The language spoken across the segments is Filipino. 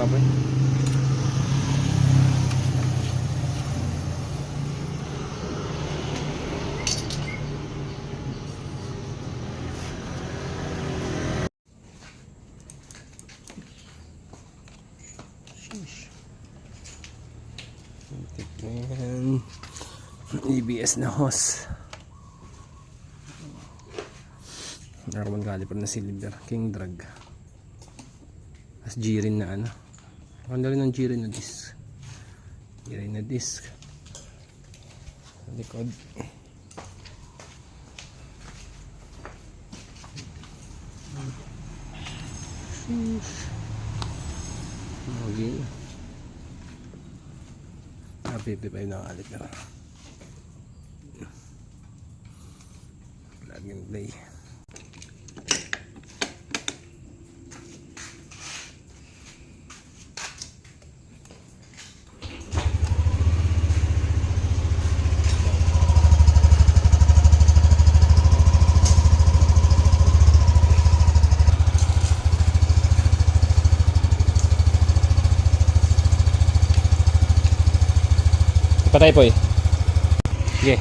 mga boy. Ayan. ABS na hose. Carbon caliper na silver. King drag. As G-rin na ano. Ganda rin ng G-rin na disc. G-rin na disc. Sa likod. Okay. 55 na caliper. Plug and play. Patay po eh. Sige.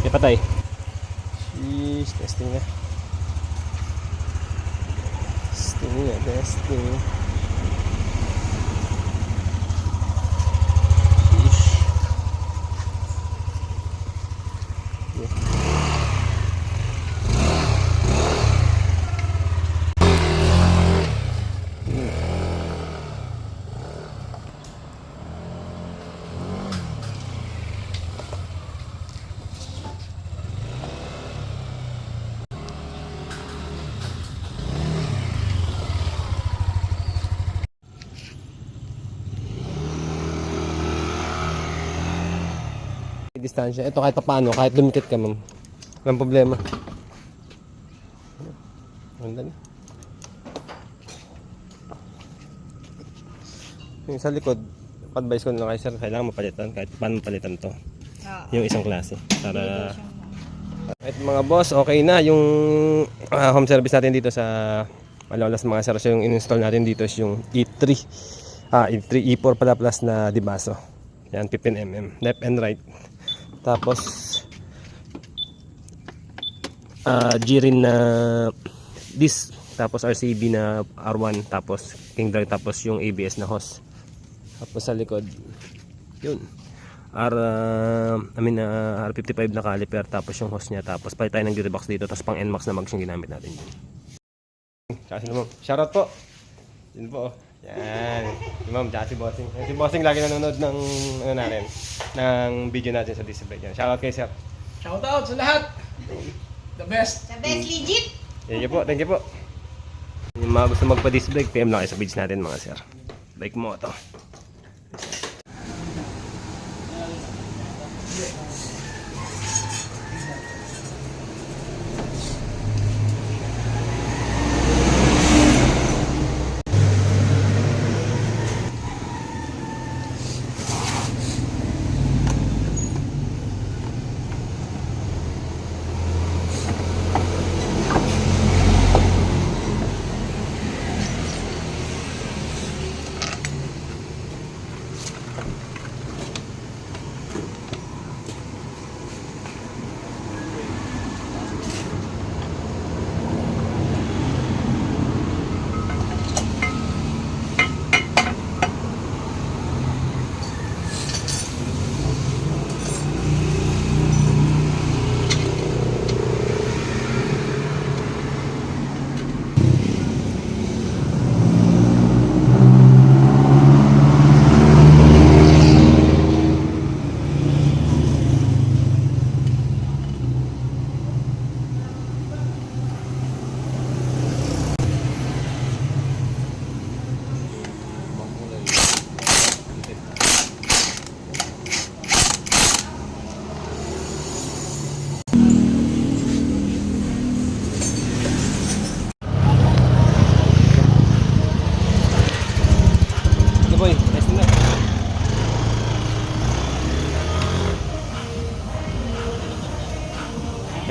Okay, patay. Sheesh, testing na. Testing na, testing. Sheesh. Okay. Distansya. Ito kahit paano, kahit lumikit ka ma'am. Walang problema. Ganda na. Yung sa likod, advice ko na kayo sir, kailangan mapalitan kahit paano mapalitan to. Yung isang klase. Para ito mga boss, okay na yung home service natin dito sa Malolos mga sir. So yung in-install natin dito is yung E3 E4 pala plus na dibaso. Yan 15mm left and right. Tapos G-rin na disc, tapos RCB na R1, tapos King drag, tapos yung ABS na hose. Tapos sa likod yun R55 na caliper, tapos yung hose nya, tapos palit tayo ng gear box dito, tapos pang NMAX na mags yung ginamit natin yun. Kasi naman shoutout po yun po. Yan, si ma'am, si Bossing. Si Bossing lagi nanonood ng ano natin, ng video natin sa disc brake. Shoutout kay sir. Shoutout sa lahat. The best. The best legit. Thank you po, thank you po. Yung mga gusto magpa-disc brake, PM lang kayo sa page natin mga sir. Bike mo ito.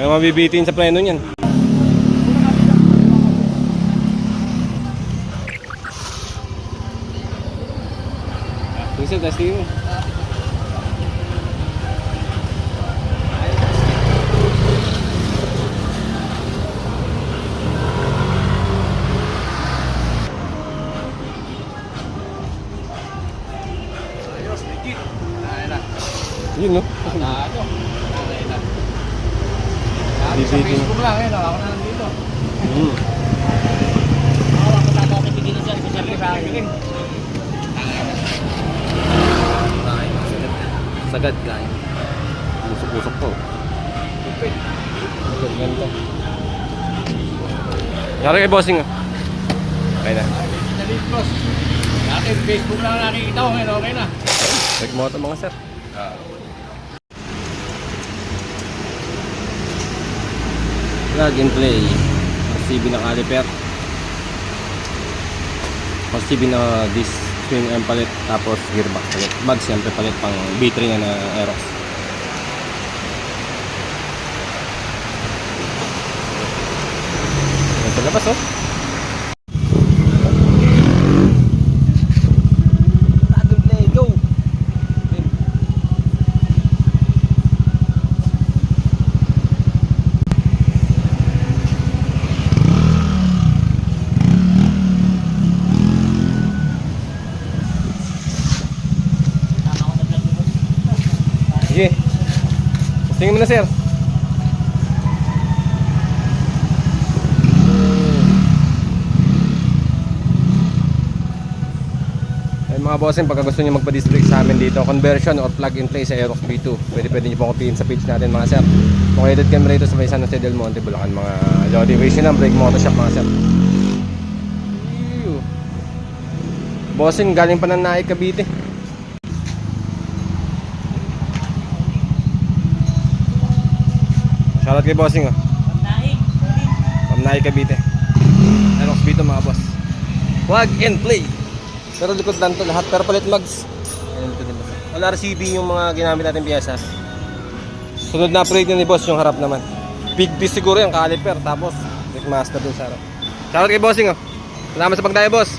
Kaya mabibitin sa preno niyan. Sige, testing mo. Ayos, legit. Ay na. Yun, no? Ano? Ay na. Sa Bibitin. Facebook lang, eh, no? Ako na nandito. Mm. Ako magkakakibigin na siya. Siyempre sa akin. Sagad kain. Pusok-pusok po. Ang ganda. Yari kay bossing. Okay na. Dali, boss. Dati Facebook lang nakikita ko, ngayon okay na. Check mo ito mga sir. Plug and play. RCB na caliper. RCB na disc swing arm palit. Tapos gearbox palit. Bag siyempre palit pang B3 na Aerox. Yan sa labas oh. Plug and play, go! Sige. Tingin mo na sir. Ay mga bossing, pagka gusto nyo magpa-disc brake sa amin dito, conversion or plug and play sa Aerox B2, pwede nyo pong kopihin sa page natin mga sir. Located kami rito sa may San Jose del Monte, Bulacan, mga Lodi Vision ng brake motor shop mga sir. Ew. Bossing, galing pa ng Naik, Cavite. Shoutout kay bossing oh. Pamnahi Cavite. Aerox B2 mga boss. Plug and play. Pero likod lang to lahat, pero palit mags. Ayun ito din boss. Wala RCB yung mga ginamit natin piyesa. Sunod na upgrade ni boss yung harap naman. Big disc siguro yung caliper, tapos brake master din sa harap. Shoutout kay bossing oh. Salamat sa pagdaya boss.